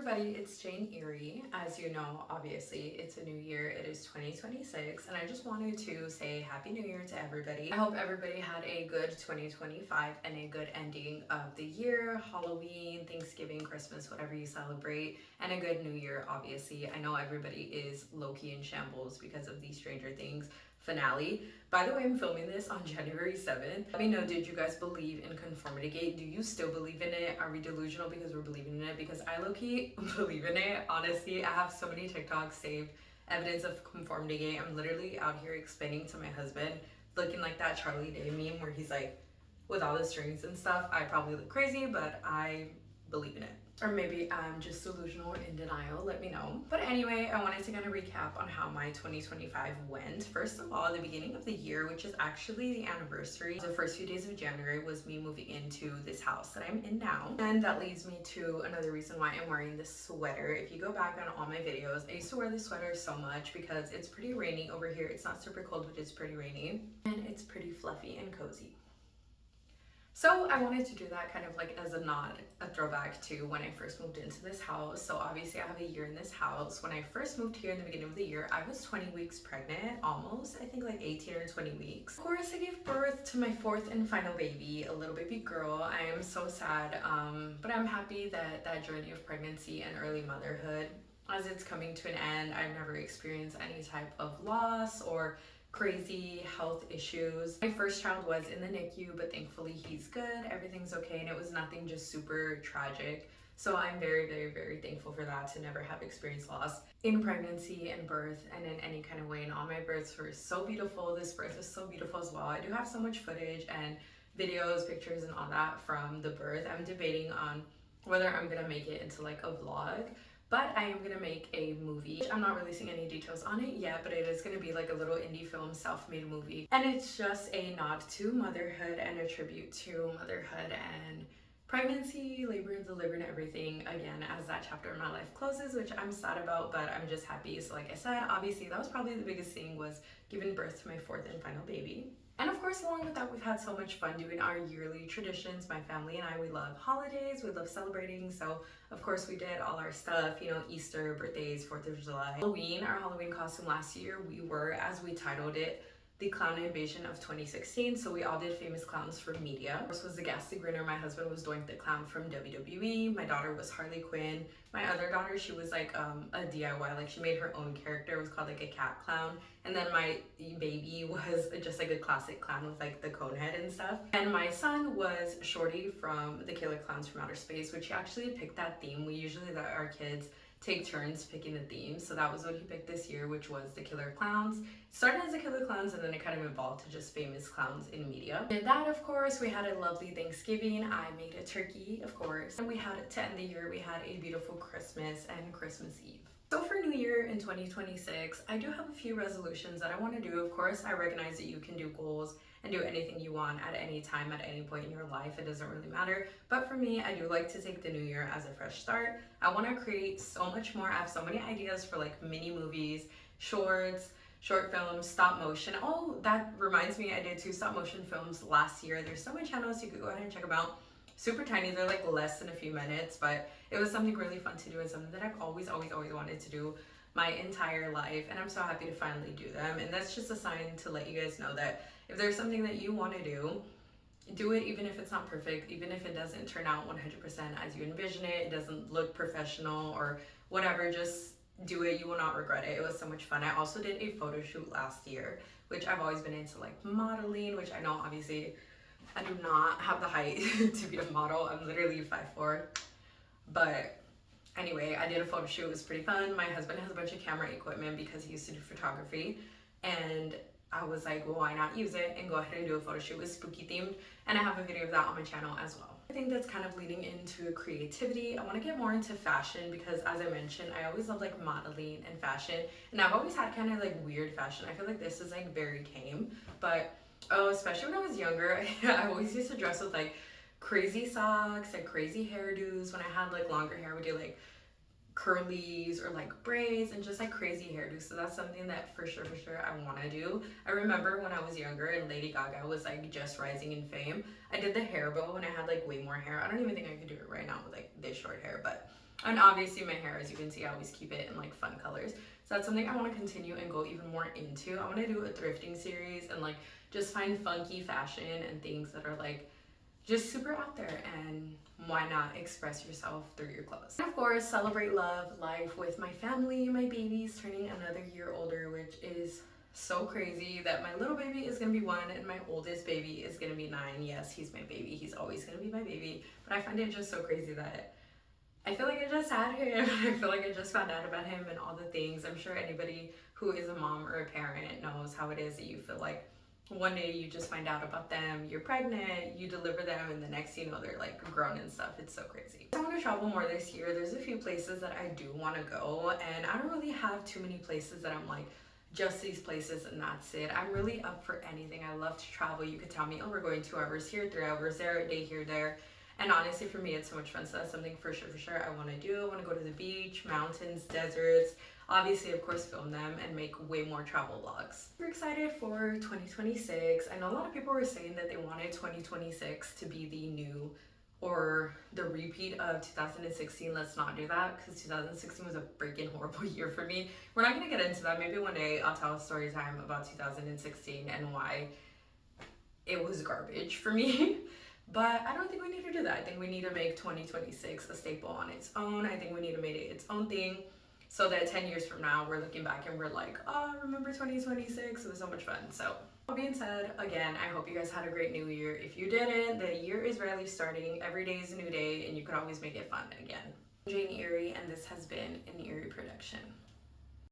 everybody, it's Jane Erie. As you know, obviously, it's a new year. It is 2026, and I just wanted to say Happy New Year to everybody. I hope everybody had a good 2025 and a good ending of the year, Halloween, Thanksgiving, Christmas, whatever you celebrate, and a good New Year, obviously. I know everybody is low-key in shambles because of the Stranger Things finale. By the way, I'm filming this on January 7th. Let me know, did you guys believe in Conformity Gate? Do you still believe in it? Are we delusional because we're believing in it? Because I low-key believe in it. Honestly, I have so many TikToks saved, evidence of Conformity Gate. I'm literally out here explaining to my husband, looking like that Charlie Day meme where he's like, with all the strings and stuff, I probably look crazy, but I believe in it. Or maybe I'm just delusional or in denial, let me know. But anyway, I wanted to kind of recap on how my 2025 went. First of all, the beginning of the year, which is actually the anniversary, the first few days of January was me moving into this house that I'm in now. And that leads me to another reason why I'm wearing this sweater. If you go back on all my videos, I used to wear this sweater so much because it's pretty rainy over here. It's not super cold, but it's pretty rainy. And it's pretty fluffy and cozy. So I wanted to do that kind of like as a nod, a throwback to when I first moved into this house. So obviously I have a year in this house. When I first moved here in the beginning of the year, I was 20 weeks pregnant, almost, I think like 18 or 20 weeks. Of course, I gave birth to my fourth and final baby, a little baby girl. I am so sad, but I'm happy that that journey of pregnancy and early motherhood, as it's coming to an end, I've never experienced any type of loss or crazy health issues. My first child was in the NICU, but thankfully he's good, everything's okay, and it was nothing just super tragic. So I'm very, very, very thankful for that, to never have experienced loss in pregnancy and birth and in any kind of way. And all my births were so beautiful. This birth was so beautiful as well. I do have so much footage and videos, pictures, and all that from the birth. I'm debating on whether I'm gonna make it into like a vlog, but I am gonna make a movie. I'm not releasing any details on it yet, but it is gonna be like a little indie film, self-made movie. And it's just a nod to motherhood and a tribute to motherhood and pregnancy, labor and delivery and everything, again, as that chapter of my life closes, which I'm sad about, but I'm just happy. So like I said, obviously that was probably the biggest thing, was giving birth to my fourth and final baby. And of course, along with that, we've had so much fun doing our yearly traditions. My family and I, we love holidays, we love celebrating. So of course we did all our stuff, you know, Easter, birthdays, 4th of July. Halloween, our Halloween costume last year, we were, as we titled it, the Clown Invasion of 2016. So we all did famous clowns from media. First was the Ghastly Grinner. My husband was Doink the Clown from WWE. My daughter was Harley Quinn. My other daughter, she was like a DIY, like she made her own character. It was called like a cat clown. And then my baby was just like a classic clown with like the cone head and stuff. And my son was Shorty from the Killer Clowns from Outer Space, which he actually picked that theme. We usually let our kids take turns picking the theme, so that was what he picked this year, which was the Killer Clowns. It started as the Killer Clowns and then it kind of evolved to just famous clowns in media. Did that, of course. We had a lovely Thanksgiving. I made a turkey, of course, and we had, to end the year, we had a beautiful Christmas and Christmas Eve. So for New Year in 2026, I do have a few resolutions that I want to do. Of course, I recognize that you can do goals and do anything you want at any time, at any point in your life. It doesn't really matter. But for me, I do like to take the new year as a fresh start. I want to create so much more. I have so many ideas for like mini movies, shorts, short films, stop motion. Oh, that reminds me, I did 2 stop motion films last year. There's so many channels, you could go ahead and check them out. Super tiny, they're like less than a few minutes, but it was something really fun to do and something that I've always wanted to do my entire life, and I'm so happy to finally do them. And that's just a sign to let you guys know that if there's something that you want to do it, even if it's not perfect, even if it doesn't turn out 100% as you envision it, it doesn't look professional or whatever, just do it. You will not regret it. It was so much fun. I also did a photo shoot last year, which I've always been into, like modeling, which I know obviously I do not have the height to be a model. I'm literally 5'4", but anyway, I did a photo shoot. It was pretty fun. My husband has a bunch of camera equipment because he used to do photography, and I was like, well, why not use it and go ahead and do a photo shoot. It was spooky themed, and I have a video of that on my channel as well. I think that's kind of leading into creativity. I want to get more into fashion because, as I mentioned, I always love like modeling and fashion, and I've always had kind of like weird fashion. I feel like this is like very tame, but oh, especially when I was younger, I always used to dress with like crazy socks and crazy hairdos. When I had like longer hair, I would do like curlies or like braids and just like crazy hairdos. So that's something that for sure I want to do. I remember when I was younger and Lady Gaga was like just rising in fame, I did the hair bow when I had like way more hair. I don't even think I could do it right now with like this short hair, but And obviously my hair, as you can see, I always keep it in like fun colors. So that's something I want to continue and go even more into. I want to do a thrifting series and like just find funky fashion and things that are like just super out there, and why not express yourself through your clothes. And of course, celebrate love, life with my family. My baby's turning another year older, which is so crazy that my little baby is gonna be 1 and my oldest baby is gonna be 9. Yes, he's my baby. He's always gonna be my baby. But I find it just so crazy that I feel like I just had him. I feel like I just found out about him and all the things. I'm sure anybody who is a mom or a parent knows how it is that you feel like one day you just find out about them, you're pregnant, you deliver them, and the next you know they're like grown and stuff. It's so crazy. I want to travel more this year. There's a few places that I do want to go, and I don't really have too many places that I'm like, just these places and that's it. I'm really up for anything. I love to travel. You could tell me, oh, we're going 2 hours here, 3 hours there, a day here, there. And honestly, for me, it's so much fun. So that's something for sure I want to do. I want to go to the beach, mountains, deserts. Obviously, of course, film them and make way more travel vlogs. We're excited for 2026. I know a lot of people were saying that they wanted 2026 to be the new or the repeat of 2016. Let's not do that, because 2016 was a freaking horrible year for me. We're not going to get into that. Maybe one day I'll tell a story time about 2016 and why it was garbage for me. But I don't think we need to do that. I think we need to make 2026 a staple on its own. I think we need to make it its own thing, so that 10 years from now, we're looking back and we're like, oh, remember 2026? It was so much fun. So, all being said, again, I hope you guys had a great new year. If you didn't, the year is rarely starting. Every day is a new day, and you can always make it fun again. I'm Jane Erie, and this has been an Erie production.